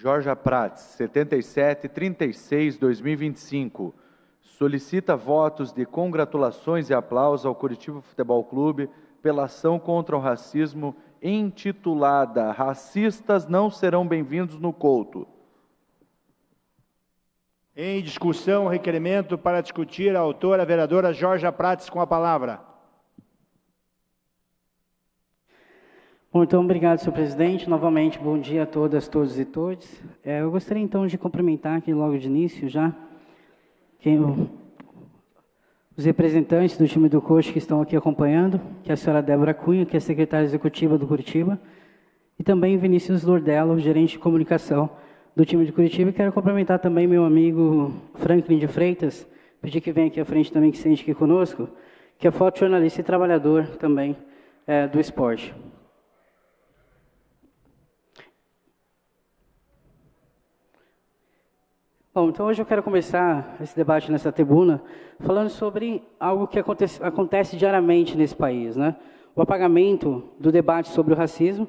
Jorge Prats, 7736-2025. Solicita votos de congratulações e aplausos ao Curitiba Futebol Clube pela ação contra o racismo intitulada Racistas não serão bem-vindos no Couto. Em discussão, requerimento para discutir a autora, a vereadora Jorge Prats, com a palavra. Bom, então, obrigado, senhor presidente. Novamente, bom dia a todas, todos e todes. Eu gostaria, então, de cumprimentar aqui logo de início, já, os representantes do time do COACH que estão aqui acompanhando, que é a senhora Débora Cunha, que é secretária executiva do Curitiba, e também Vinícius Lordello, gerente de comunicação do time de Curitiba. E quero cumprimentar também meu amigo Franklin de Freitas, pedir que venha aqui à frente também, que se sente aqui conosco, que é fotojornalista e trabalhador também do esporte. Bom, então hoje eu quero começar esse debate nessa tribuna falando sobre algo que acontece diariamente nesse país, né? O apagamento do debate sobre o racismo.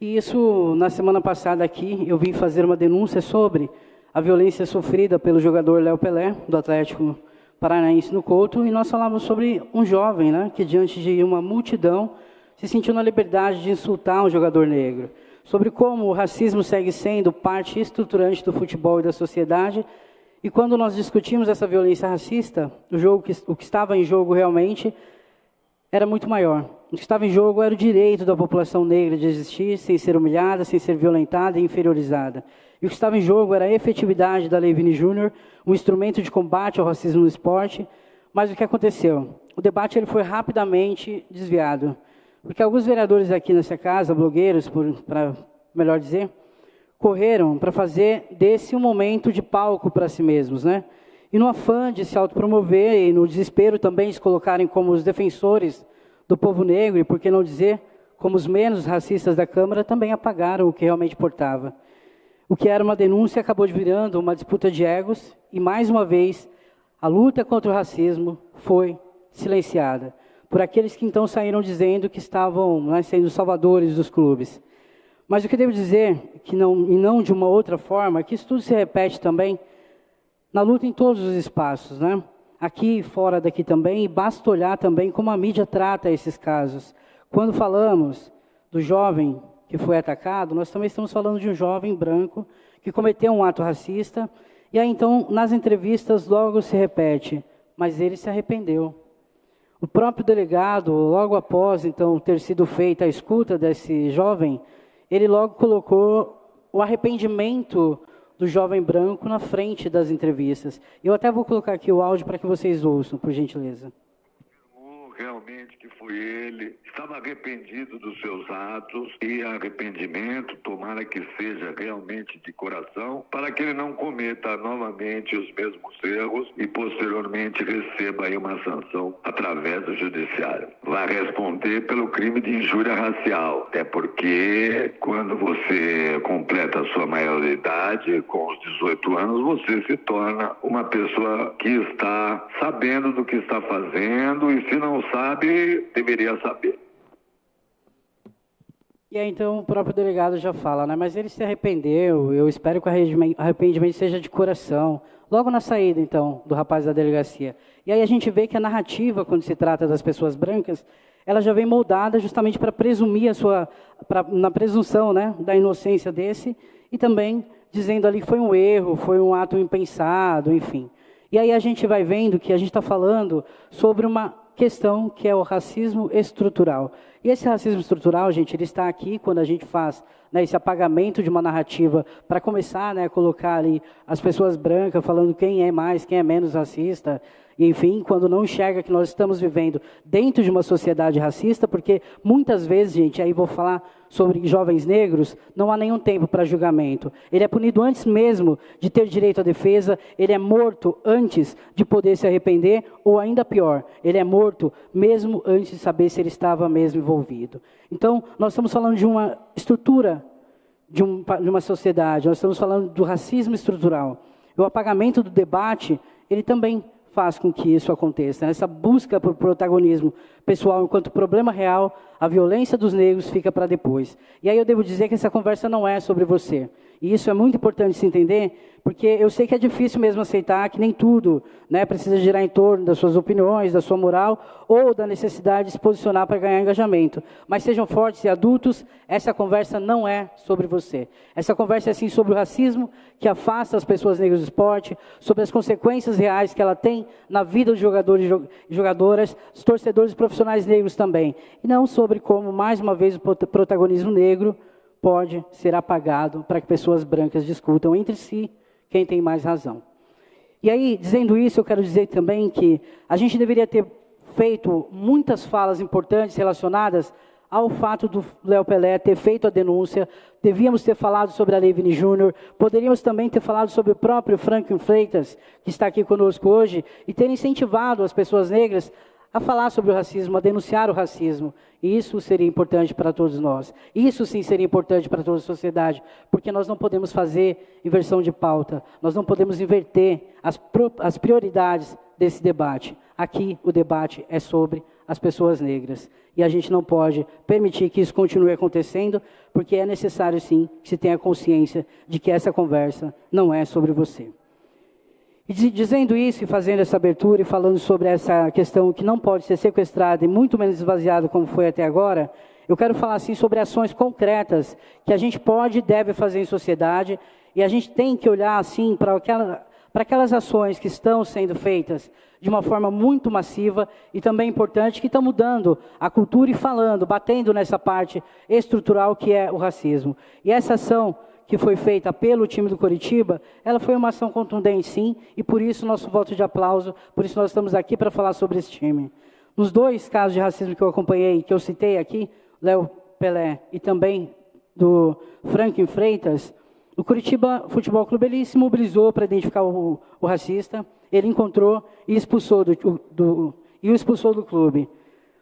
E isso, na semana passada aqui, eu vim fazer uma denúncia sobre a violência sofrida pelo jogador Léo Pelé, do Atlético Paranaense no Couto, e nós falamos sobre um jovem, né, que diante de uma multidão se sentiu na liberdade de insultar um jogador negro. Sobre como o racismo segue sendo parte estruturante do futebol e da sociedade. E quando nós discutimos essa violência racista, o que estava em jogo realmente era muito maior. O que estava em jogo era o direito da população negra de existir, sem ser humilhada, sem ser violentada e inferiorizada. E o que estava em jogo era a efetividade da Lei Vini Júnior, um instrumento de combate ao racismo no esporte. Mas o que aconteceu? O debate ele foi rapidamente desviado. Porque alguns vereadores aqui nessa casa, blogueiros, para melhor dizer, correram para fazer desse um momento de palco para si mesmos, né? E no afã de se autopromover e no desespero também de se colocarem como os defensores do povo negro, e por que não dizer, como os menos racistas da Câmara, também apagaram o que realmente importava. O que era uma denúncia acabou virando uma disputa de egos, e mais uma vez, a luta contra o racismo foi silenciada por aqueles que então saíram dizendo que estavam sendo salvadores dos clubes. Mas o que devo dizer, que não de uma outra forma, que isso tudo se repete também na luta em todos os espaços, né? Aqui e fora daqui também, e basta olhar também como a mídia trata esses casos. Quando falamos do jovem que foi atacado, nós também estamos falando de um jovem branco que cometeu um ato racista, e aí então, nas entrevistas, logo se repete, mas ele se arrependeu. O próprio delegado, logo após então ter sido feita a escuta desse jovem, ele logo colocou o arrependimento do jovem branco na frente das entrevistas. Eu até vou colocar aqui o áudio para que vocês ouçam, por gentileza. Realmente que foi ele, estava arrependido dos seus atos, e arrependimento, tomara que seja realmente de coração, para que ele não cometa novamente os mesmos erros e posteriormente receba aí uma sanção através do judiciário. Vai responder pelo crime de injúria racial, até porque quando você completa a sua maioridade, com os 18 anos, você se torna uma pessoa que está sabendo do que está fazendo, e se não sabe, deveria saber. E aí, então, o próprio delegado já fala, né? Mas ele se arrependeu, eu espero que o arrependimento seja de coração. Logo na saída, então, do rapaz da delegacia. E aí a gente vê que a narrativa, quando se trata das pessoas brancas, ela já vem moldada justamente para presumir na presunção, né, da inocência desse, e também dizendo ali que foi um erro, foi um ato impensado, enfim. E aí a gente vai vendo que a gente está falando sobre uma questão que é o racismo estrutural. E esse racismo estrutural, gente, ele está aqui quando a gente faz, né, esse apagamento de uma narrativa para começar, né, a colocar ali as pessoas brancas falando quem é mais, quem é menos racista, e, enfim, quando não enxerga que nós estamos vivendo dentro de uma sociedade racista, porque muitas vezes, gente, aí vou falar sobre jovens negros, não há nenhum tempo para julgamento. Ele é punido antes mesmo de ter direito à defesa, ele é morto antes de poder se arrepender, ou ainda pior, ele é morto mesmo antes de saber se ele estava mesmo envolvido. Então, nós estamos falando de uma estrutura de uma sociedade, nós estamos falando do racismo estrutural. O apagamento do debate, ele também faz com que isso aconteça. Essa busca por protagonismo pessoal enquanto problema real A violência dos negros fica para depois. E aí eu devo dizer que essa conversa não é sobre você. E isso é muito importante se entender, porque eu sei que é difícil mesmo aceitar que nem tudo, né, precisa girar em torno das suas opiniões, da sua moral, ou da necessidade de se posicionar para ganhar engajamento. Mas sejam fortes e adultos, essa conversa não é sobre você. Essa conversa é sim sobre o racismo, que afasta as pessoas negras do esporte, sobre as consequências reais que ela tem na vida dos jogadores e jogadoras, dos torcedores e profissionais negros também. E não sobre como, mais uma vez, o protagonismo negro pode ser apagado para que pessoas brancas discutam entre si quem tem mais razão. E aí, dizendo isso, eu quero dizer também que a gente deveria ter feito muitas falas importantes relacionadas ao fato do Léo Pelé ter feito a denúncia. Devíamos ter falado sobre a Lei Vini Júnior, poderíamos também ter falado sobre o próprio Franklin Freitas, que está aqui conosco hoje, e ter incentivado as pessoas negras a falar sobre o racismo, a denunciar o racismo. E isso seria importante para todos nós. Isso sim seria importante para toda a sociedade, porque nós não podemos fazer inversão de pauta, nós não podemos inverter as prioridades desse debate. Aqui o debate é sobre as pessoas negras. E a gente não pode permitir que isso continue acontecendo, porque é necessário sim que se tenha consciência de que essa conversa não é sobre você. E dizendo isso e fazendo essa abertura e falando sobre essa questão que não pode ser sequestrada e muito menos esvaziada como foi até agora, eu quero falar assim sobre ações concretas que a gente pode e deve fazer em sociedade, e a gente tem que olhar assim para aquelas ações que estão sendo feitas de uma forma muito massiva e também importante, que estão mudando a cultura e falando, batendo nessa parte estrutural que é o racismo. E essa ação que foi feita pelo time do Coritiba, ela foi uma ação contundente, sim, e por isso nosso voto de aplauso, por isso nós estamos aqui para falar sobre esse time. Nos dois casos de racismo que eu acompanhei, que eu citei aqui, Léo Pelé e também do Franklin Freitas, o Coritiba Futebol Clube ele se mobilizou para identificar o racista, ele encontrou e expulsou o expulsou do clube.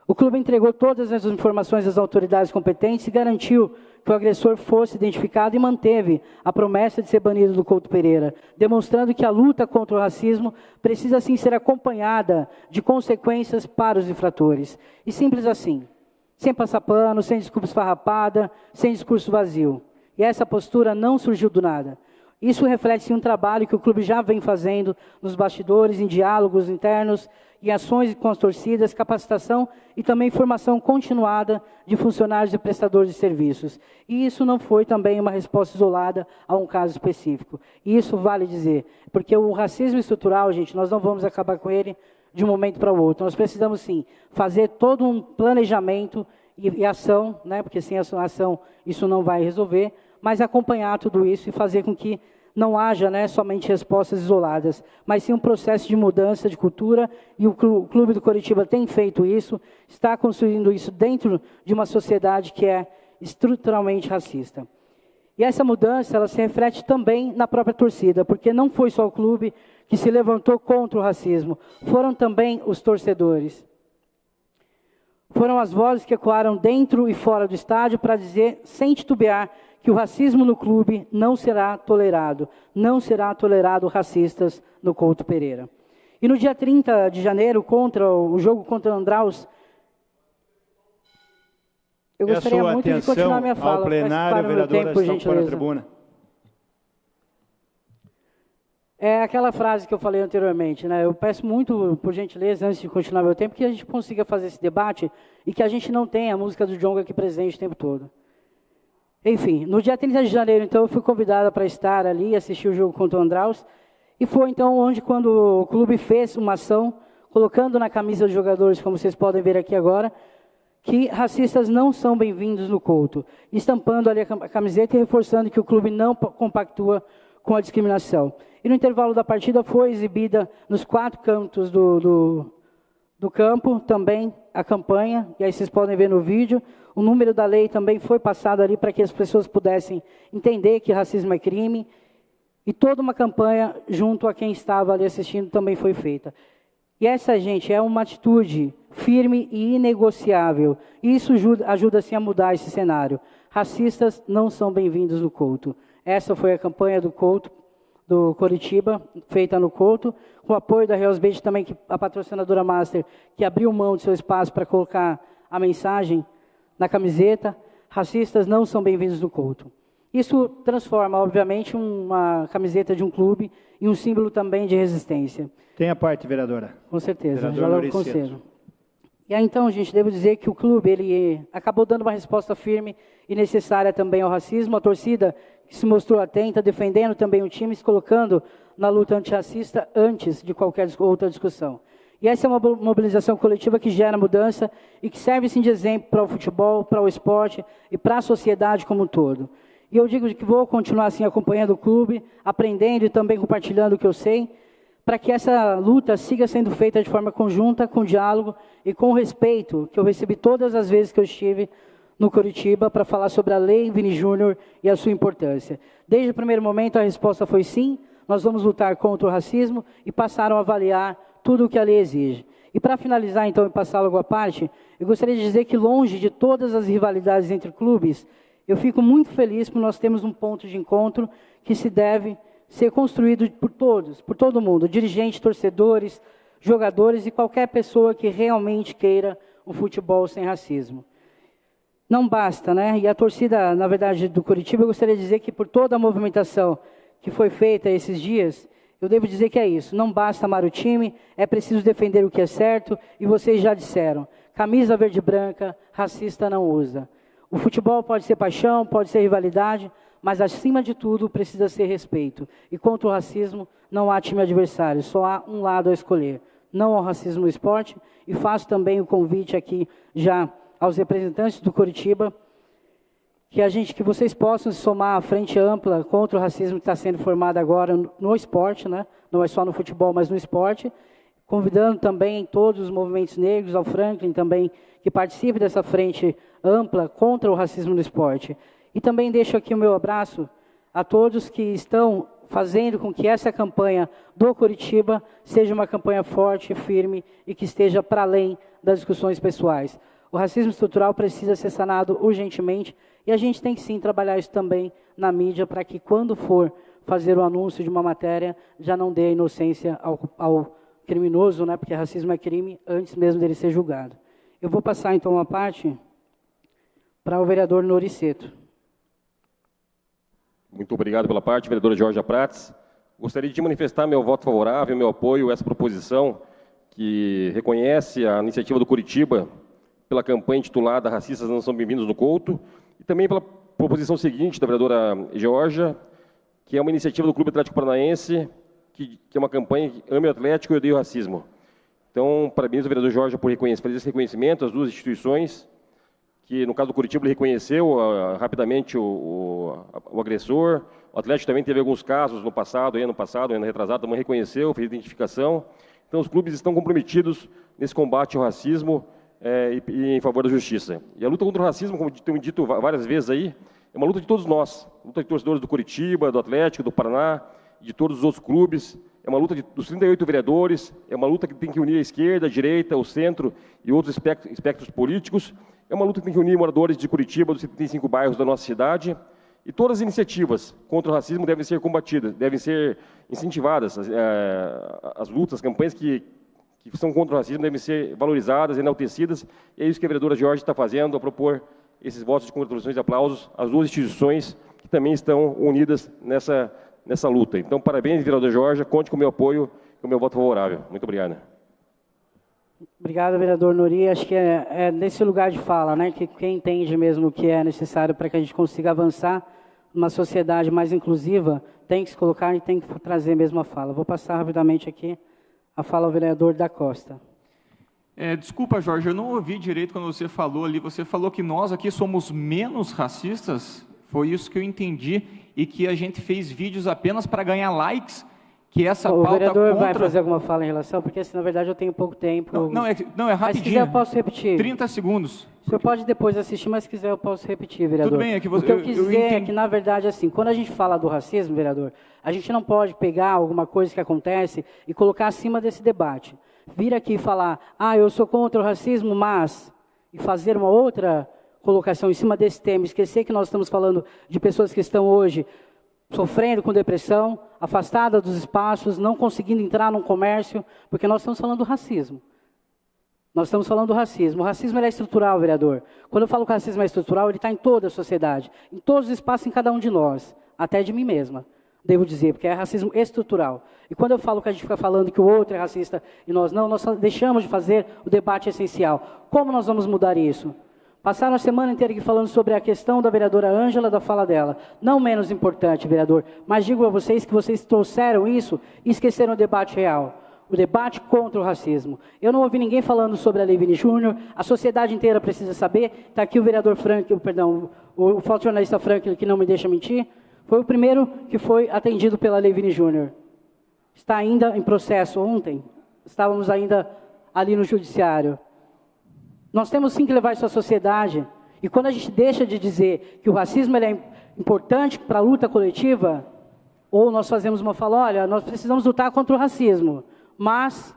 O clube entregou todas as informações às autoridades competentes e garantiu que o agressor fosse identificado e manteve a promessa de ser banido do Couto Pereira, demonstrando que a luta contra o racismo precisa sim ser acompanhada de consequências para os infratores. E simples assim, sem passar pano, sem desculpa esfarrapada, sem discurso vazio. E essa postura não surgiu do nada. Isso reflete sim um trabalho que o clube já vem fazendo nos bastidores, em diálogos internos, em ações com as torcidas, capacitação e também formação continuada de funcionários e prestadores de serviços. E isso não foi também uma resposta isolada a um caso específico. E isso vale dizer, porque o racismo estrutural, gente, nós não vamos acabar com ele de um momento para o outro. Nós precisamos, sim, fazer todo um planejamento e ação, né, porque sem ação isso não vai resolver, mas acompanhar tudo isso e fazer com que não haja, né, somente respostas isoladas, mas sim um processo de mudança de cultura, e o Clube do Coritiba tem feito isso, está construindo isso dentro de uma sociedade que é estruturalmente racista. E essa mudança, ela se reflete também na própria torcida, porque não foi só o clube que se levantou contra o racismo, foram também os torcedores. Foram as vozes que ecoaram dentro e fora do estádio para dizer, sem titubear, que o racismo no clube não será tolerado. Não será tolerado racistas no Couto Pereira. E no dia 30 de janeiro, contra o jogo contra o Andraus, eu gostaria muito de continuar minha fala. Ao plenário, vereadora, estão fora da tribuna. É aquela frase que eu falei anteriormente, né? Eu peço muito, por gentileza, antes de continuar meu tempo, que a gente consiga fazer esse debate e que a gente não tenha a música do Djonga aqui presente o tempo todo. Enfim, no dia 30 de janeiro, então, eu fui convidada para estar ali e assistir o jogo contra o Andraus. E foi, então, quando o clube fez uma ação, colocando na camisa dos jogadores, como vocês podem ver aqui agora, que racistas não são bem-vindos no Couto, estampando ali a camiseta e reforçando que o clube não compactua com a discriminação. E no intervalo da partida foi exibida nos 4 cantos do campo também a campanha, e aí vocês podem ver no vídeo, o número da lei também foi passado ali para que as pessoas pudessem entender que racismo é crime, e toda uma campanha junto a quem estava ali assistindo também foi feita. E essa, gente, é uma atitude firme e inegociável. Isso ajuda sim a mudar esse cenário. Racistas não são bem-vindos no Couto. Essa foi a campanha do Couto, do Coritiba, feita no Couto, com o apoio da Reosbet também, a patrocinadora Master, que abriu mão de seu espaço para colocar a mensagem na camiseta, racistas não são bem-vindos no Couto. Isso transforma, obviamente, uma camiseta de um clube em um símbolo também de resistência. Tem a parte, vereadora. Com certeza, Vereador já logo Noriceto. concedo. E aí, então, gente, devo dizer que o clube ele acabou dando uma resposta firme e necessária também ao racismo. A torcida que se mostrou atenta, defendendo também o time, se colocando na luta antirracista antes de qualquer outra discussão. E essa é uma mobilização coletiva que gera mudança e que serve, sim, de exemplo para o futebol, para o esporte e para a sociedade como um todo. E eu digo que vou continuar assim acompanhando o clube, aprendendo e também compartilhando o que eu sei, para que essa luta siga sendo feita de forma conjunta, com diálogo e com respeito, que eu recebi todas as vezes que eu estive no Curitiba para falar sobre a Lei Vini Júnior e a sua importância. Desde o primeiro momento a resposta foi sim, nós vamos lutar contra o racismo e passaram a avaliar tudo o que a lei exige. E para finalizar então e passar logo à parte, eu gostaria de dizer que longe de todas as rivalidades entre clubes, eu fico muito feliz por nós termos um ponto de encontro que se deve ser construído por todos, por todo mundo, dirigentes, torcedores, jogadores e qualquer pessoa que realmente queira um futebol sem racismo. Não basta, né? E a torcida, na verdade, do Curitiba, eu gostaria de dizer que por toda a movimentação que foi feita esses dias, eu devo dizer que é isso. Não basta amar o time, é preciso defender o que é certo, e vocês já disseram, camisa verde e branca, racista não usa. O futebol pode ser paixão, pode ser rivalidade, mas acima de tudo precisa ser respeito. E contra o racismo não há time adversário, só há um lado a escolher. Não ao racismo no esporte, e faço também o convite aqui já aos representantes do Curitiba, que vocês possam se somar à frente ampla contra o racismo que está sendo formada agora no esporte, né? Não é só no futebol, mas no esporte, convidando também todos os movimentos negros, ao Franklin também, que participe dessa frente ampla contra o racismo no esporte. E também deixo aqui o meu abraço a todos que estão fazendo com que essa campanha do Curitiba seja uma campanha forte, firme e que esteja para além das discussões pessoais. O racismo estrutural precisa ser sanado urgentemente e a gente tem que sim trabalhar isso também na mídia para que quando for fazer o anúncio de uma matéria já não dê a inocência ao criminoso, né? Porque racismo é crime antes mesmo dele ser julgado. Eu vou passar então uma parte para o vereador Noriceto. Muito obrigado pela parte, vereadora Jorge Prates. Gostaria de manifestar meu voto favorável, meu apoio a essa proposição que reconhece a iniciativa do Curitiba pela campanha intitulada Racistas não são bem-vindos no Couto, e também pela proposição seguinte da vereadora Georgia, que é uma iniciativa do Clube Atlético Paranaense, que é uma campanha que ame o Atlético e odeia o racismo. Então, parabéns ao vereador Georgia por fazer esse reconhecimento às duas instituições, que no caso do Curitiba ele reconheceu rapidamente o agressor. O Atlético também teve alguns casos no passado, ano retrasado, também reconheceu, fez identificação. Então, os clubes estão comprometidos nesse combate ao racismo e em favor da justiça. E a luta contra o racismo, como tenho dito várias vezes aí, é uma luta de todos nós. Luta de torcedores do Curitiba, do Atlético, do Paraná, de todos os outros clubes. É uma luta dos 38 vereadores, é uma luta que tem que unir a esquerda, a direita, o centro e outros espectros políticos. É uma luta que tem que unir moradores de Curitiba, dos 75 bairros da nossa cidade. E todas as iniciativas contra o racismo devem ser combatidas, devem ser incentivadas. As lutas, as campanhas que são contra o racismo devem ser valorizadas, enaltecidas. E é isso que a vereadora Jorge está fazendo, a propor esses votos de congratulações e aplausos às duas instituições que também estão unidas nessa luta. Então, parabéns, vereadora Jorge, conte com o meu apoio e com o meu voto favorável. Muito obrigado. Obrigado, vereador Nori. Acho que é nesse lugar de fala, né, que quem entende mesmo o que é necessário para que a gente consiga avançar numa sociedade mais inclusiva, tem que se colocar e tem que trazer mesmo a fala. Vou passar rapidamente aqui a fala ao vereador da Costa. Desculpa, Jorge, eu não ouvi direito quando você falou ali. Você falou que nós aqui somos menos racistas? Foi isso que eu entendi. E que a gente fez vídeos apenas para ganhar likes, que essa pauta contra... O vereador vai fazer alguma fala em relação? Porque, assim, na verdade, eu tenho pouco tempo. Não, é rapidinho. Mas se quiser, eu posso repetir. 30 segundos. O senhor pode depois assistir, mas se quiser, eu posso repetir, vereador. Tudo bem, é que você... O que eu quis dizer é que, na verdade, assim, quando a gente fala do racismo, vereador, a gente não pode pegar alguma coisa que acontece e colocar acima desse debate. Vir aqui e falar, eu sou contra o racismo, mas... E fazer uma outra colocação em cima desse tema, esquecer que nós estamos falando de pessoas que estão hoje sofrendo com depressão, afastadas dos espaços, não conseguindo entrar num comércio, porque nós estamos falando do racismo. Nós estamos falando do racismo. O racismo ele é estrutural, vereador. Quando eu falo que o racismo é estrutural, ele está em toda a sociedade, em todos os espaços, em cada um de nós, até de mim mesma, devo dizer, porque é racismo estrutural. E quando eu falo que a gente fica falando que o outro é racista e nós não, nós deixamos de fazer o debate essencial. Como nós vamos mudar isso? Passaram a semana inteira aqui falando sobre a questão da vereadora Ângela, da fala dela. Não menos importante, vereador, mas digo a vocês que vocês trouxeram isso e esqueceram o debate real. O debate contra o racismo. Eu não ouvi ninguém falando sobre a Lei Vini Júnior, a sociedade inteira precisa saber. Está aqui o vereador Franklin, perdão, o fotojornalista Franklin, que não me deixa mentir, foi o primeiro que foi atendido pela Lei Vini Júnior. Está ainda em processo. Ontem, estávamos ainda ali no judiciário. Nós temos sim que levar isso à sociedade. E quando a gente deixa de dizer que o racismo ele é importante para a luta coletiva, ou nós fazemos uma fala, olha, nós precisamos lutar contra o racismo, mas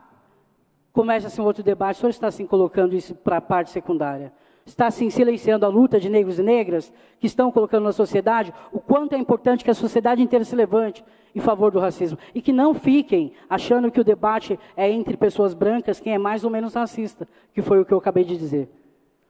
começa-se um outro debate, o senhor está assim colocando isso para a parte secundária. Está assim silenciando a luta de negros e negras que estão colocando na sociedade o quanto é importante que a sociedade inteira se levante em favor do racismo. E que não fiquem achando que o debate é entre pessoas brancas quem é mais ou menos racista, que foi o que eu acabei de dizer.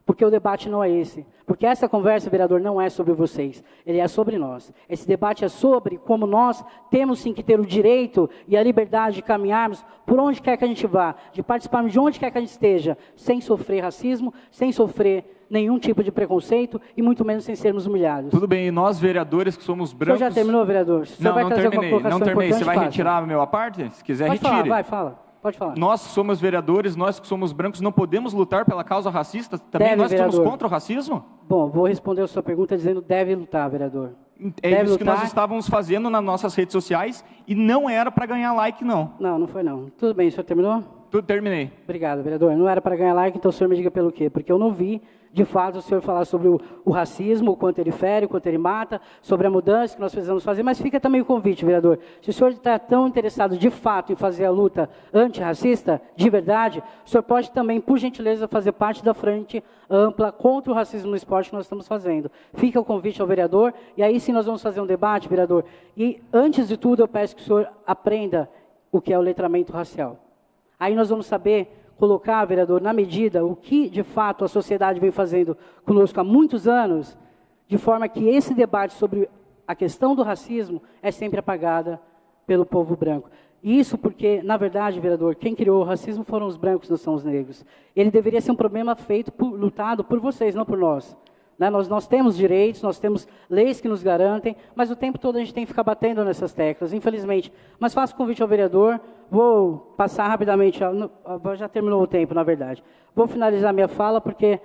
Porque o debate não é esse. Porque essa conversa, vereador, não é sobre vocês. Ele é sobre nós. Esse debate é sobre como nós temos sim que ter o direito e a liberdade de caminharmos por onde quer que a gente vá, de participarmos de onde quer que a gente esteja, sem sofrer racismo, sem sofrer nenhum tipo de preconceito e muito menos sem sermos humilhados. Tudo bem, e nós vereadores que somos brancos... O senhor já terminou, vereador? O senhor vai trazer alguma colocação importante? Você vai retirar a minha parte? Se quiser, Pode retire. falar, vai, fala. Pode falar. Nós que somos vereadores, nós que somos brancos, não podemos lutar pela causa racista? Também Deve, nós que somos vereador. contra o racismo? Bom, vou responder a sua pergunta dizendo deve lutar, vereador. É Deve isso que lutar. nós estávamos fazendo nas nossas redes sociais e não era para ganhar like, não. Não, não foi não. Tudo bem, o senhor terminou? Tudo, terminei. Obrigado, vereador. Não era para ganhar like, então o senhor me diga pelo quê? Porque eu não vi, de fato, o senhor falar sobre o racismo, o quanto ele fere, o quanto ele mata, sobre a mudança que nós precisamos fazer, mas fica também o convite, vereador. Se o senhor está tão interessado, de fato, em fazer a luta antirracista, de verdade, o senhor pode também, por gentileza, fazer parte da frente ampla contra o racismo no esporte que nós estamos fazendo. Fica o convite ao vereador, e aí sim nós vamos fazer um debate, vereador. E, antes de tudo, eu peço que o senhor aprenda o que é o letramento racial. Aí nós vamos saber colocar, vereador, na medida, o que, de fato, a sociedade vem fazendo conosco há muitos anos, de forma que esse debate sobre a questão do racismo é sempre apagada pelo povo branco. Isso porque, na verdade, vereador, quem criou o racismo foram os brancos, não são os negros. Ele deveria ser um problema lutado por vocês, não por nós. Né? Nós temos direitos, nós temos leis que nos garantem, mas o tempo todo a gente tem que ficar batendo nessas teclas, infelizmente. Mas faço convite ao vereador, vou passar rapidamente, já terminou o tempo, na verdade. Vou finalizar minha fala, porque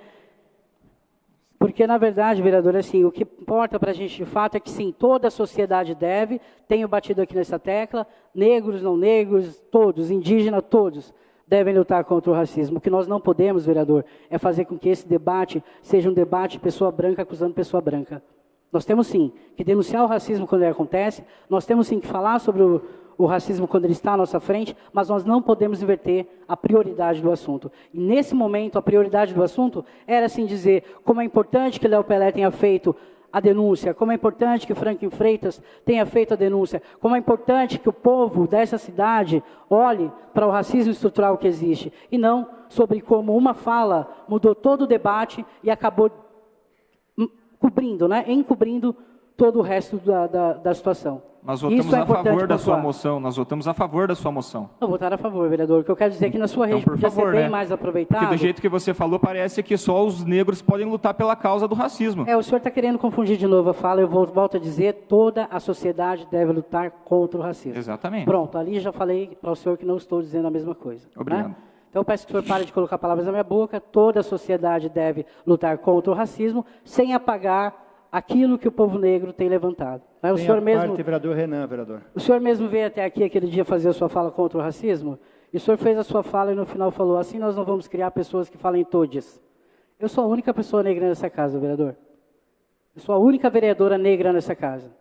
na verdade, vereador, assim, o que importa para a gente, de fato, é que sim, toda a sociedade deve, tenho batido aqui nessa tecla, negros, não negros, todos, indígenas, todos, devem lutar contra o racismo. O que nós não podemos, vereador, é fazer com que esse debate seja um debate de pessoa branca acusando pessoa branca. Nós temos sim que denunciar o racismo quando ele acontece, nós temos sim que falar sobre o racismo quando ele está à nossa frente, mas nós não podemos inverter a prioridade do assunto. E nesse momento, a prioridade do assunto era assim dizer como é importante que Léo Pelé tenha feito a denúncia, como é importante que Franklin Freitas tenha feito a denúncia, como é importante que o povo dessa cidade olhe para o racismo estrutural que existe, e não sobre como uma fala mudou todo o debate e acabou encobrindo todo o resto da situação. Nós votamos a favor da sua moção. Nós votamos a favor da sua moção. Eu vou votar a favor, vereador. O que eu quero dizer é que na sua rede podia ser bem mais aproveitado. Porque do jeito que você falou, parece que só os negros podem lutar pela causa do racismo. O senhor está querendo confundir de novo a fala. Eu volto a dizer, toda a sociedade deve lutar contra o racismo. Exatamente. Pronto, ali já falei para o senhor que não estou dizendo a mesma coisa. Obrigado. Né? Então eu peço que o senhor pare de colocar palavras na minha boca. Toda a sociedade deve lutar contra o racismo, sem apagar aquilo que o povo negro tem levantado. O senhor mesmo, vereador Renan, vereador. O senhor mesmo veio até aqui aquele dia fazer a sua fala contra o racismo, e o senhor fez a sua fala e no final falou, assim nós não vamos criar pessoas que falem todes. Eu sou a única pessoa negra nessa casa, vereador. Eu sou a única vereadora negra nessa casa.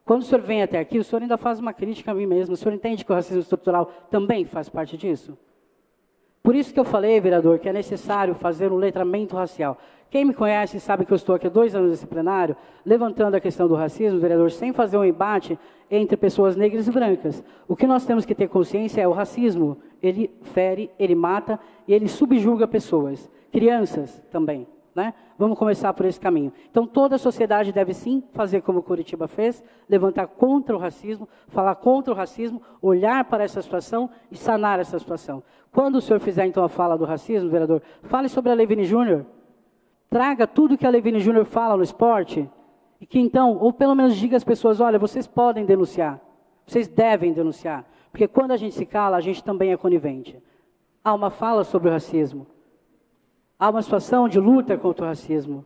Quando o senhor vem até aqui, o senhor ainda faz uma crítica a mim mesmo. O senhor entende que o racismo estrutural também faz parte disso? Por isso que eu falei, vereador, que é necessário fazer um letramento racial. Quem me conhece sabe que eu estou aqui há 2 anos nesse plenário, levantando a questão do racismo, vereador, sem fazer um embate entre pessoas negras e brancas. O que nós temos que ter consciência é o racismo. Ele fere, ele mata e ele subjuga pessoas. Crianças também, né? Vamos começar por esse caminho. Então, toda a sociedade deve sim fazer como Curitiba fez, levantar contra o racismo, falar contra o racismo, olhar para essa situação e sanar essa situação. Quando o senhor fizer, então, a fala do racismo, vereador, fale sobre a Levine Júnior. Traga tudo que a Levine Júnior fala no esporte e que, então, ou pelo menos diga às pessoas, olha, vocês podem denunciar, vocês devem denunciar, porque quando a gente se cala, a gente também é conivente. Há uma fala sobre o racismo. Há uma situação de luta contra o racismo.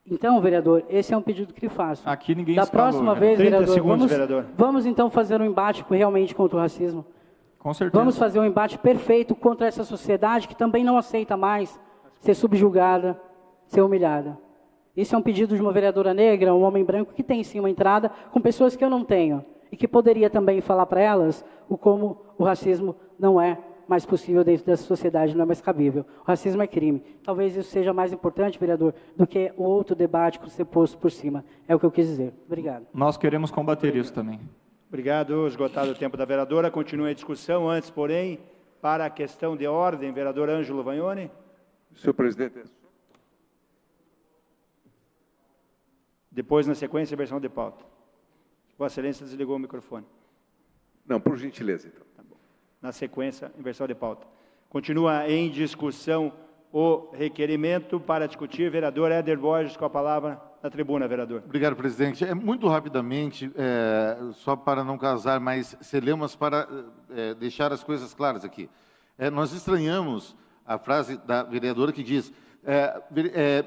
Então, vereador, esse é um pedido que lhe faço. Aqui ninguém da escalou, próxima né? vez, 30 vereador, segundos, vereador. Vamos então fazer um embate realmente contra o racismo. Com certeza. Vamos fazer um embate perfeito contra essa sociedade que também não aceita mais ser subjugada, ser humilhada. Isso é um pedido de uma vereadora negra, um homem branco que tem sim uma entrada com pessoas que eu não tenho e que poderia também falar para elas como o racismo não é mais possível dentro dessa sociedade, não é mais cabível. O racismo é crime. Talvez isso seja mais importante, vereador, do que o outro debate que você posto por cima. É o que eu quis dizer. Obrigado. Nós queremos combater isso também. Obrigado. Esgotado o tempo da vereadora. Continua a discussão. Antes, porém, para a questão de ordem, vereador Ângelo Vagnoni. Senhor presidente. Depois, na sequência, a versão de pauta. Vossa Excelência desligou o microfone. Não, por gentileza, então. Tá bom. Na sequência, inversão de pauta. Continua em discussão o requerimento para discutir. Vereador Éder Borges, com a palavra na tribuna, vereador. Obrigado, presidente. Muito rapidamente, só para não causar mais celemas, para deixar as coisas claras aqui. Nós estranhamos a frase da vereadora que diz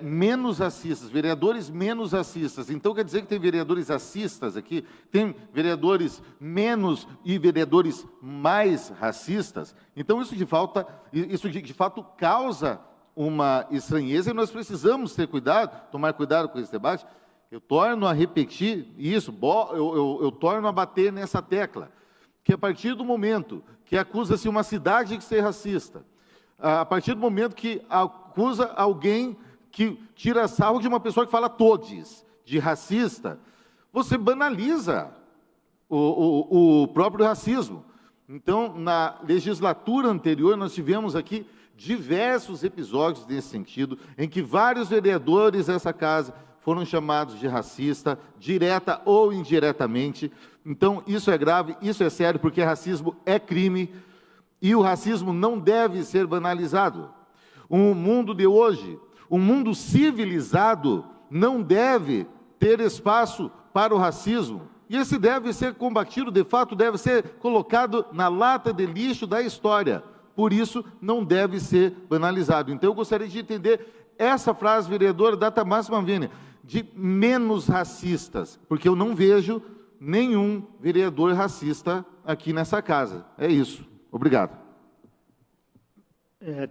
menos racistas, vereadores menos racistas. Então, quer dizer que tem vereadores racistas aqui, tem vereadores menos e vereadores mais racistas. Então, isso de fato causa uma estranheza e nós precisamos ter cuidado, tomar cuidado com esse debate. Eu torno a repetir isso, eu torno a bater nessa tecla, que a partir do momento que acusa-se uma cidade de ser racista, a partir do momento que acusa alguém que tira sarro de uma pessoa que fala todes, de racista, você banaliza o próprio racismo. Então, na legislatura anterior, nós tivemos aqui diversos episódios nesse sentido, em que vários vereadores dessa casa foram chamados de racista, direta ou indiretamente. Então, isso é grave, isso é sério, porque racismo é crime, e o racismo não deve ser banalizado. O mundo de hoje, um mundo civilizado, não deve ter espaço para o racismo. E esse deve ser combatido, de fato, deve ser colocado na lata de lixo da história. Por isso, não deve ser banalizado. Então, eu gostaria de entender essa frase, vereadora Data Máxima Vênia, de menos racistas, porque eu não vejo nenhum vereador racista aqui nessa casa. É isso. Obrigado.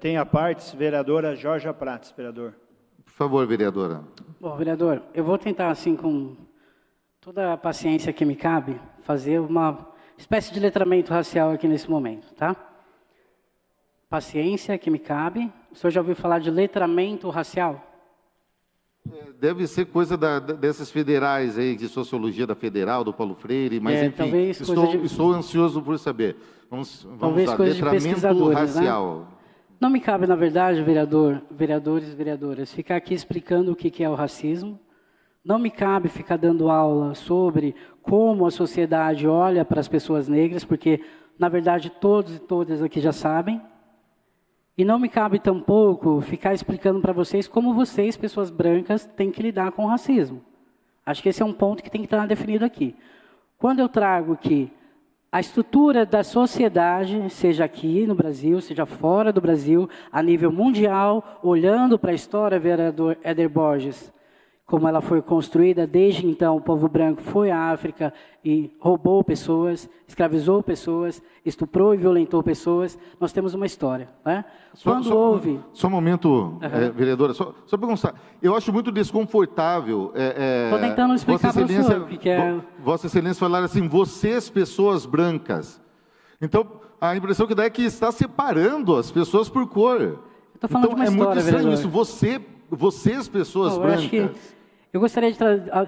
Tem a parte, vereadora Jorge Prates, vereador. Por favor, vereadora. Bom, vereador, eu vou tentar, assim, com toda a paciência que me cabe, fazer uma espécie de letramento racial aqui nesse momento, tá? Paciência que me cabe. O senhor já ouviu falar de letramento racial? Deve ser coisa dessas federais aí, de sociologia da Federal, do Paulo Freire, mas enfim, estou ansioso por saber. Vamos lá, letramento racial. Né? Não me cabe, na verdade, vereadores e vereadoras, ficar aqui explicando o que é o racismo. Não me cabe ficar dando aula sobre como a sociedade olha para as pessoas negras, porque, na verdade, todos e todas aqui já sabem. E não me cabe tampouco ficar explicando para vocês como vocês, pessoas brancas, têm que lidar com o racismo. Acho que esse é um ponto que tem que estar definido aqui. Quando eu trago que a estrutura da sociedade, seja aqui no Brasil, seja fora do Brasil, a nível mundial, olhando para a história, vereador Éder Borges, como ela foi construída, desde então o povo branco foi à África e roubou pessoas, escravizou pessoas, estuprou e violentou pessoas, nós temos uma história. Né? Só um momento, vereadora, só para constar, eu acho muito desconfortável... Estou tentando explicar para o senhor o que é... Vossa Excelência falar assim, vocês, pessoas brancas. Então, a impressão que dá é que está separando as pessoas por cor. Estou falando de uma é história, muito estranho vereador. isso. Vocês, pessoas Não, brancas... Eu gostaria de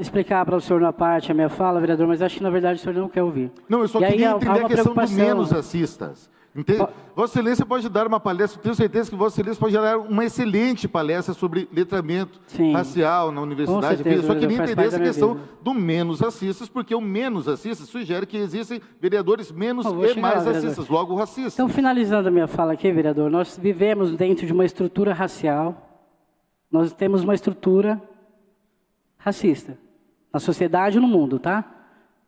explicar para o senhor na parte a minha fala, vereador, mas acho que, na verdade, o senhor não quer ouvir. Não, eu só E aí queria há entender a uma questão do preocupação. menos racistas. Entende? Vossa Excelência pode dar uma palestra, tenho certeza que Vossa Excelência pode dar uma excelente palestra sobre letramento racial na universidade. Com certeza, Eu só queria faz entender parte essa da minha questão vida. do menos racistas, porque o menos racista sugere que existem vereadores menos Vou e chegar mais lá, vereador. racistas, logo racistas. Então, finalizando a minha fala aqui, vereador, nós vivemos dentro de uma estrutura racial, nós temos uma estrutura racista, na sociedade e no mundo, tá?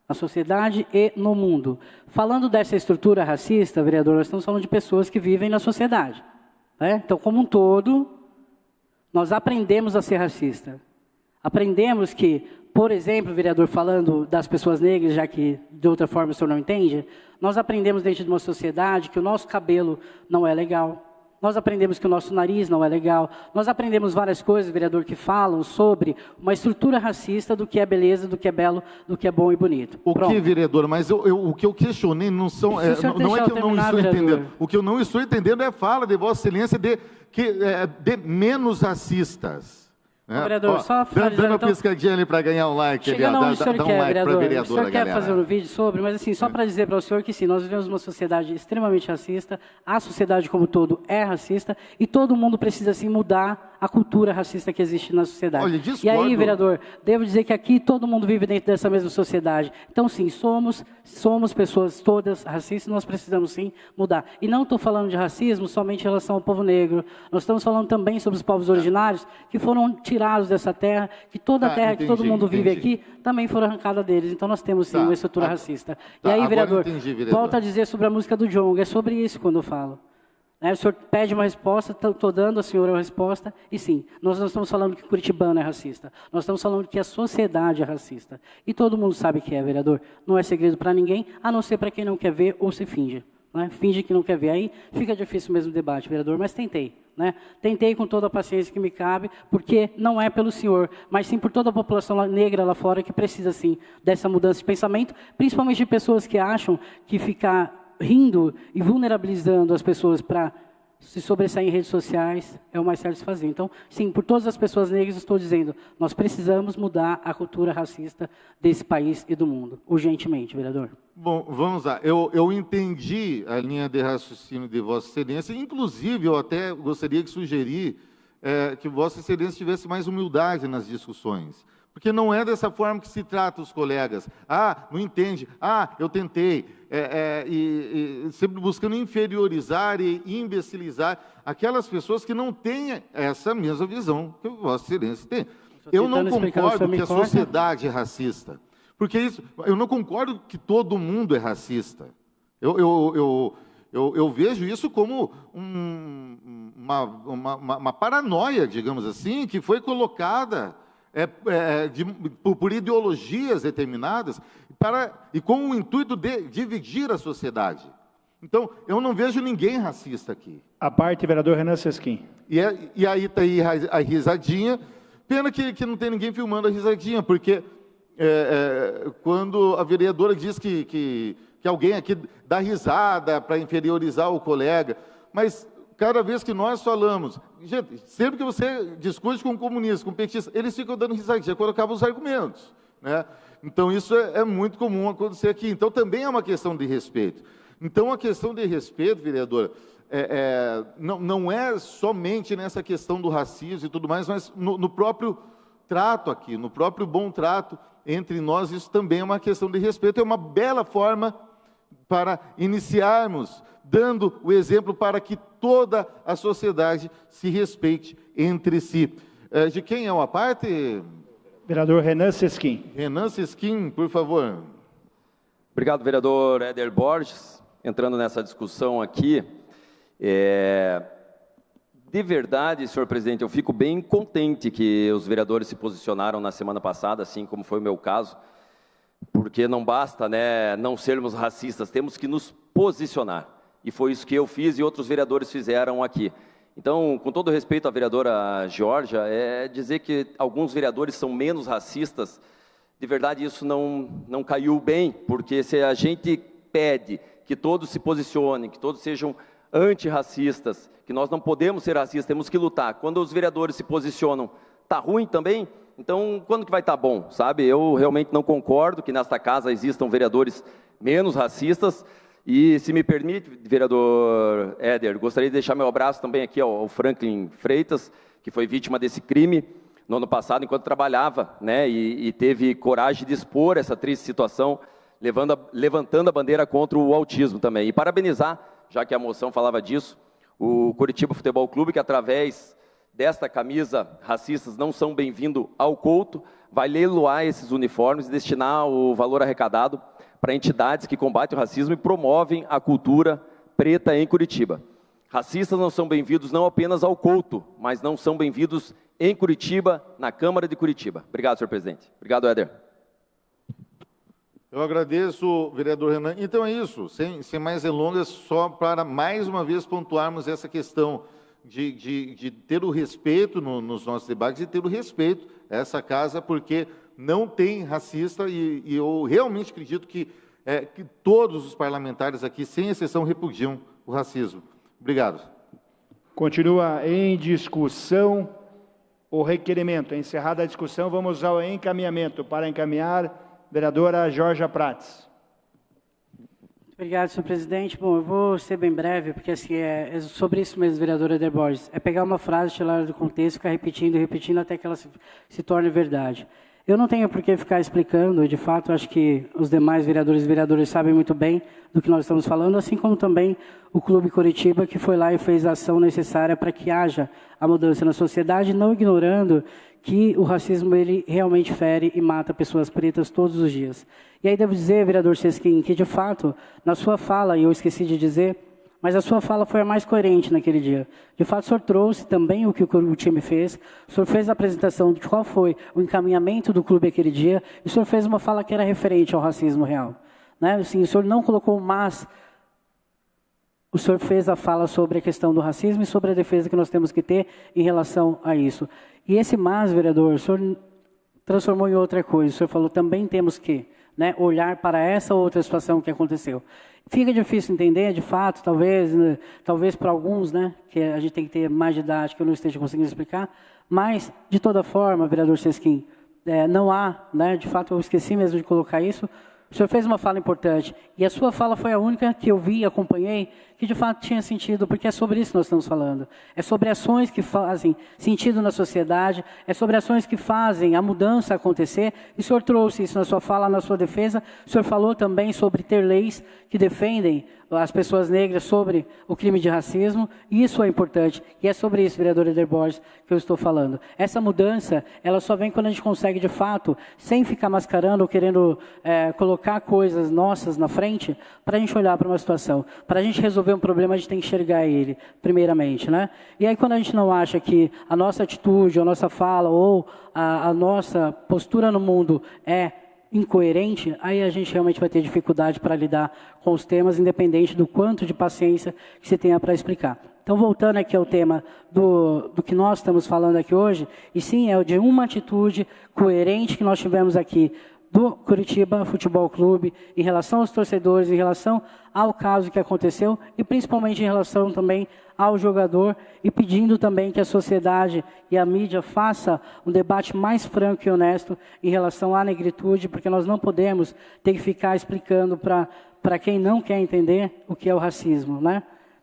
Na sociedade e no mundo. Falando dessa estrutura racista, vereador, nós estamos falando de pessoas que vivem na sociedade. Né? Então, como um todo, nós aprendemos a ser racista. Aprendemos que, por exemplo, vereador, falando das pessoas negras, já que de outra forma o senhor não entende, nós aprendemos dentro de uma sociedade que o nosso cabelo não é legal. Nós aprendemos que o nosso nariz não é legal. Nós aprendemos várias coisas, vereador, que falam sobre uma estrutura racista do que é beleza, do que é belo, do que é bom e bonito. O que, vereador? Mas o que eu questionei não são... não é que eu não estou entendendo. O que eu não estou entendendo é a fala de Vossa Excelência de menos racistas. Vereador, só dando uma piscadinha ali para ganhar um like. Chegando onde o senhor quer, vereador. O senhor quer fazer um vídeo sobre, mas assim, só para dizer para o senhor que sim, nós vivemos uma sociedade extremamente racista, a sociedade como um todo é racista, e todo mundo precisa assim mudar a cultura racista que existe na sociedade. Olha, e aí, vereador, devo dizer que aqui todo mundo vive dentro dessa mesma sociedade. Então sim, somos pessoas todas racistas, nós precisamos sim mudar. E não estou falando de racismo somente em relação ao povo negro, nós estamos falando também sobre os povos originários que foram tirados dessa terra, que toda a terra que todo mundo vive aqui também foram arrancada deles. Então nós temos sim uma estrutura racista. E aí, vereador, volto a dizer sobre a música do Djonga, é sobre isso quando eu falo. O senhor pede uma resposta, estou dando a senhora uma resposta, e sim, nós não estamos falando que Curitibano é racista, nós estamos falando que a sociedade é racista. E todo mundo sabe que é, vereador, não é segredo para ninguém, a não ser para quem não quer ver ou se finge. Né? Finge que não quer ver, aí fica difícil mesmo o debate, vereador, mas tentei. Né? Tentei com toda a paciência que me cabe, porque não é pelo senhor, mas sim por toda a população negra lá fora que precisa, sim, dessa mudança de pensamento, principalmente de pessoas que acham que ficar rindo e vulnerabilizando as pessoas para se sobressair em redes sociais é o mais certo de se fazer. Então, sim, por todas as pessoas negras, estou dizendo, nós precisamos mudar a cultura racista desse país e do mundo, urgentemente, vereador. Bom, vamos lá. Eu entendi a linha de raciocínio de Vossa Excelência, inclusive eu até gostaria de sugerir que Vossa Excelência tivesse mais humildade nas discussões. Porque não é dessa forma que se trata os colegas. Não entende. Eu tentei. E sempre buscando inferiorizar e imbecilizar aquelas pessoas que não têm essa mesma visão que Vossa Excelência tem. Eu não concordo que a sociedade é racista. Porque isso, eu não concordo que todo mundo é racista. Eu vejo isso como uma paranoia, digamos assim, que foi colocada por ideologias determinadas e com o intuito de dividir a sociedade. Então, eu não vejo ninguém racista aqui. A parte, vereador Renan Sesquim. E aí está aí a risadinha. Pena que não tem ninguém filmando a risadinha, porque quando a vereadora diz que alguém aqui dá risada para inferiorizar o colega, mas cada vez que nós falamos, gente, sempre que você discute com comunistas, com petistas, eles ficam dando risadinha quando acabam os argumentos. Né? Então, isso é muito comum acontecer aqui. Então, também é uma questão de respeito. Então, a questão de respeito, vereadora, não é somente nessa questão do racismo e tudo mais, mas no próprio trato aqui, no próprio bom trato entre nós, isso também é uma questão de respeito. É uma bela forma para iniciarmos, dando o exemplo para que toda a sociedade se respeite entre si. De quem é uma parte? Vereador Renan Sesquim. Renan Sesquim, por favor. Obrigado, vereador Éder Borges. Entrando nessa discussão aqui, de verdade, senhor presidente, eu fico bem contente que os vereadores se posicionaram na semana passada, assim como foi o meu caso, porque não basta, né, não sermos racistas, temos que nos posicionar. E foi isso que eu fiz e outros vereadores fizeram aqui. Então, com todo respeito à vereadora Georgia, dizer que alguns vereadores são menos racistas, de verdade isso não caiu bem, porque se a gente pede que todos se posicionem, que todos sejam antirracistas, que nós não podemos ser racistas, temos que lutar. Quando os vereadores se posicionam, está ruim também? Então, quando que vai estar bom, sabe? Eu realmente não concordo que nesta casa existam vereadores menos racistas. E, se me permite, vereador Éder, gostaria de deixar meu abraço também aqui ao Franklin Freitas, que foi vítima desse crime no ano passado, enquanto trabalhava, né, e teve coragem de expor essa triste situação, levantando a bandeira contra o autismo também. E parabenizar, já que a moção falava disso, o Curitiba Futebol Clube, que através desta camisa Racistas Não São Bem-vindos ao Couto, vai leiloar esses uniformes e destinar o valor arrecadado para entidades que combatem o racismo e promovem a cultura preta em Curitiba. Racistas não são bem-vindos não apenas ao Couto, mas não são bem-vindos em Curitiba, na Câmara de Curitiba. Obrigado, senhor presidente. Obrigado, Éder. Eu agradeço, vereador Renan. Então é isso, sem mais delongas, só para mais uma vez pontuarmos essa questão de ter o respeito nos nossos debates e ter o respeito a essa casa, porque não tem racista e eu realmente acredito que todos os parlamentares aqui, sem exceção, repudiam o racismo. Obrigado. Continua em discussão o requerimento. Encerrada a discussão, vamos ao encaminhamento. Para encaminhar, vereadora Jorja Prats. Obrigado, senhor presidente. Bom, eu vou ser bem breve, porque assim, é sobre isso mesmo, vereador Éder Borges. É pegar uma frase, tirar ela do contexto, ficar repetindo e repetindo até que ela se torne verdade. Eu não tenho por que ficar explicando, de fato, acho que os demais vereadores e vereadoras sabem muito bem do que nós estamos falando, assim como também o Clube Curitiba, que foi lá e fez a ação necessária para que haja a mudança na sociedade, não ignorando que o racismo ele realmente fere e mata pessoas pretas todos os dias. E aí devo dizer, vereador Sesquim, que de fato, na sua fala, e eu esqueci de dizer, mas a sua fala foi a mais coerente naquele dia. De fato, o senhor trouxe também o que o time fez, o senhor fez a apresentação de qual foi o encaminhamento do clube aquele dia, e o senhor fez uma fala que era referente ao racismo real. Né? Assim, o senhor não colocou mas, o senhor fez a fala sobre a questão do racismo e sobre a defesa que nós temos que ter em relação a isso. E esse mas, vereador, o senhor transformou em outra coisa, o senhor falou também temos que olhar para essa outra situação que aconteceu. Fica difícil entender, de fato, talvez para alguns, que a gente tem que ter mais didática, eu não esteja conseguindo explicar, mas, de toda forma, vereador Sesquim, não há, de fato, eu esqueci mesmo de colocar isso, o senhor fez uma fala importante, e a sua fala foi a única que eu vi e acompanhei, que de fato tinha sentido, porque é sobre isso que nós estamos falando. É sobre ações que fazem sentido na sociedade, é sobre ações que fazem a mudança acontecer, e o senhor trouxe isso na sua fala, na sua defesa, o senhor falou também sobre ter leis que defendem as pessoas negras sobre o crime de racismo, e isso é importante, e é sobre isso, vereador Éder Borges, que eu estou falando. Essa mudança, ela só vem quando a gente consegue, de fato, sem ficar mascarando ou querendo colocar coisas nossas na frente, para a gente olhar para uma situação. Para a gente resolver um problema, a gente tem que enxergar ele, primeiramente. E aí, quando a gente não acha que a nossa atitude, a nossa fala ou a nossa postura no mundo é incoerente, aí a gente realmente vai ter dificuldade para lidar com os temas, independente do quanto de paciência que se tenha para explicar. Então, voltando aqui ao tema do que nós estamos falando aqui hoje, e sim, é de uma atitude coerente que nós tivemos aqui do Curitiba Futebol Clube, em relação aos torcedores, em relação ao caso que aconteceu, e principalmente em relação também ao jogador, e pedindo também que a sociedade e a mídia faça um debate mais franco e honesto em relação à negritude, porque nós não podemos ter que ficar explicando para quem não quer entender o que é o racismo,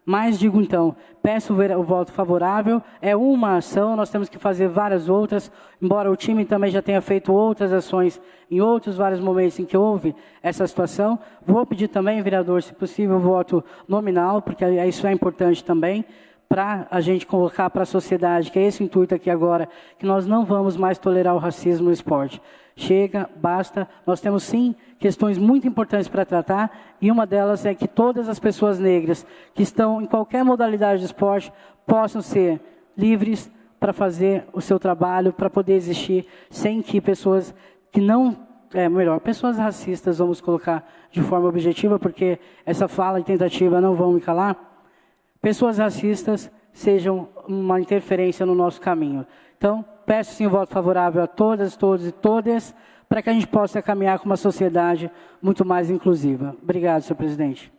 Mas digo então, peço o voto favorável, é uma ação, nós temos que fazer várias outras, embora o time também já tenha feito outras ações em outros vários momentos em que houve essa situação. Vou pedir também, vereador, se possível, voto nominal, porque isso é importante também, para a gente colocar para a sociedade, que é esse o intuito aqui agora, que nós não vamos mais tolerar o racismo no esporte. Chega, basta, nós temos sim questões muito importantes para tratar, e uma delas é que todas as pessoas negras que estão em qualquer modalidade de esporte possam ser livres para fazer o seu trabalho, para poder existir, sem que pessoas que não, pessoas racistas, vamos colocar de forma objetiva, porque essa fala e tentativa não vão me calar, pessoas racistas sejam uma interferência no nosso caminho. Então, peço sim o voto favorável a todas, todos e todas, para que a gente possa caminhar com uma sociedade muito mais inclusiva. Obrigado, senhor presidente.